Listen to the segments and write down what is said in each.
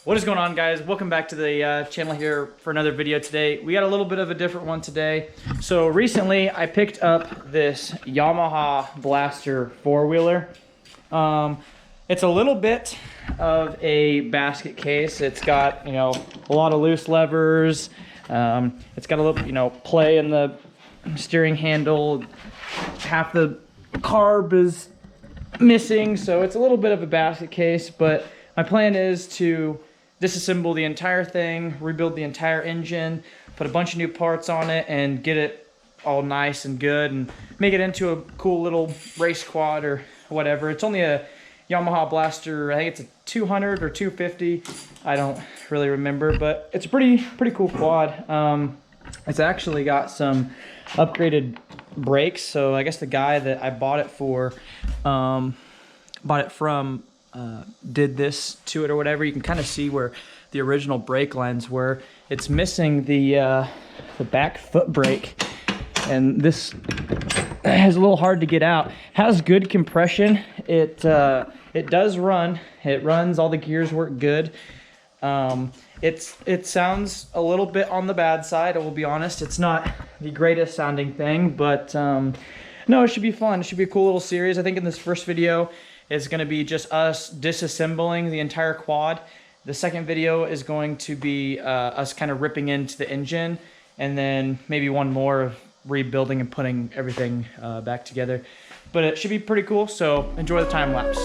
What is going on, guys? Welcome back to the channel here for another video today. We got a little bit of a different one today. So recently I picked up this Yamaha Blaster four-wheeler. It's a little bit of a basket case. It's got, a lot of loose levers. It's got a little, play in the steering handle. Half the carb is missing, so it's a little bit of a basket case, but my plan is to disassemble the entire thing, rebuild the entire engine, put a bunch of new parts on it, and get it all nice and good, and make it into a cool little race quad or whatever. It's only a Yamaha Blaster. I think it's a 200 or 250. I don't really remember, but it's a pretty cool quad. It's actually got some upgraded brakes, so I guess the guy that I bought it from did this to it or whatever. You can kind of see where the original brake lines were. It's missing the back foot brake, and this is a little hard to get out. Has good compression. It does run. It runs. All the gears work good. It sounds a little bit on the bad side, I will be honest. It's not the greatest sounding thing, but no, it should be fun. It should be a cool little series. I think in this first video is going to be just us disassembling the entire quad. The second video is going to be us kind of ripping into the engine, and then maybe one more of rebuilding and putting everything back together. But it should be pretty cool, so enjoy the time lapse.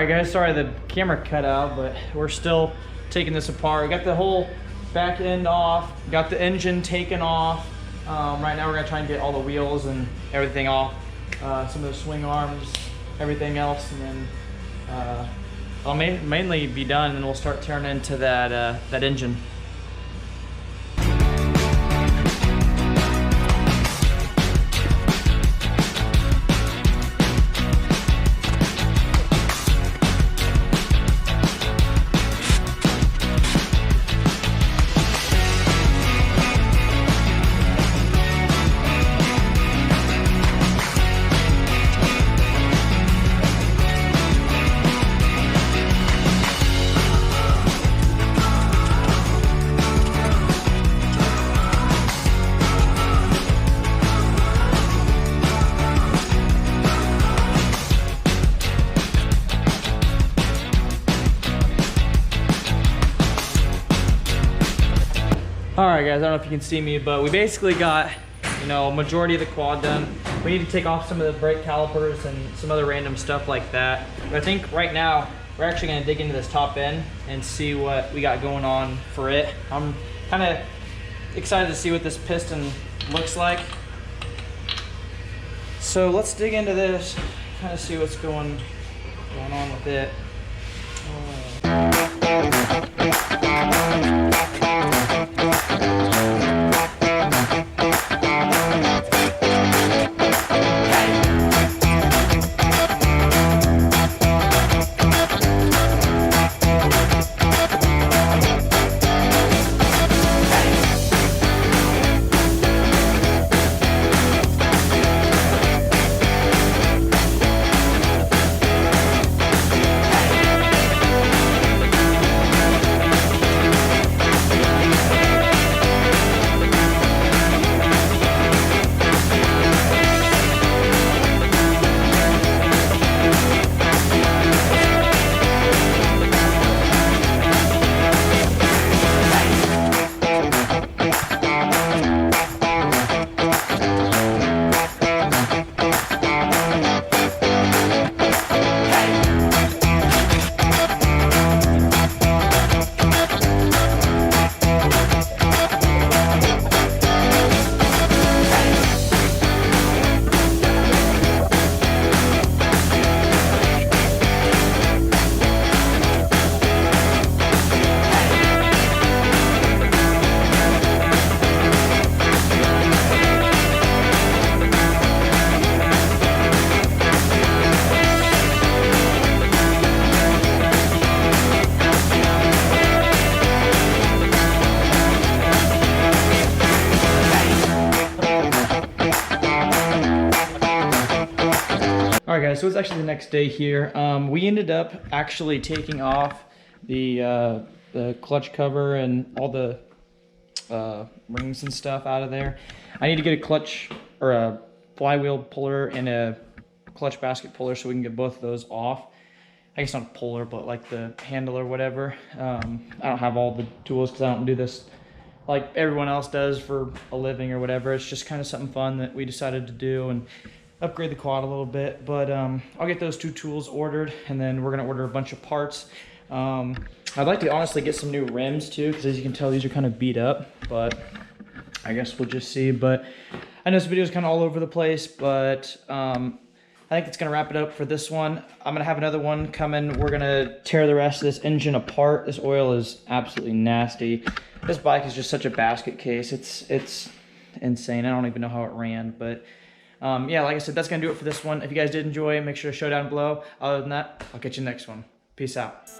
Alright guys, sorry the camera cut out, but we're still taking this apart. We got the whole back end off, got the engine taken off. Right now we're gonna try and get all the wheels and everything off. Some of the swing arms, everything else, and then I'll mainly be done and we'll start turning into that engine. Alright guys, I don't know if you can see me, but we basically got, you know, majority of the quad done. We need to take off some of the brake calipers and some other random stuff like that. But I think right now, we're actually gonna dig into this top end and see what we got going on for it. I'm kind of excited to see what this piston looks like. So let's dig into this, kind of see what's going on with it. Alright guys, so it's actually the next day here. We ended up actually taking off the clutch cover and all the rings and stuff out of there. I need to get a clutch or a flywheel puller and a clutch basket puller so we can get both of those off. I guess not a puller, but like the handle or whatever. I don't have all the tools because I don't do this like everyone else does for a living or whatever. It's just kind of something fun that we decided to do and upgrade the quad a little bit. But I'll get those two tools ordered and then we're gonna order a bunch of parts. I'd like to honestly get some new rims too, because as you can tell, these are kind of beat up, but I guess we'll just see. But I know this video is kind of all over the place, but I think it's gonna wrap it up for this one. I'm gonna have another one coming. We're gonna tear the rest of this engine apart. This oil is absolutely nasty. This bike is just such a basket case. It's insane. I don't even know how it ran, but yeah, like I said, that's gonna do it for this one. If you guys did enjoy, make sure to show down below. Other than that, I'll catch you next one. Peace out.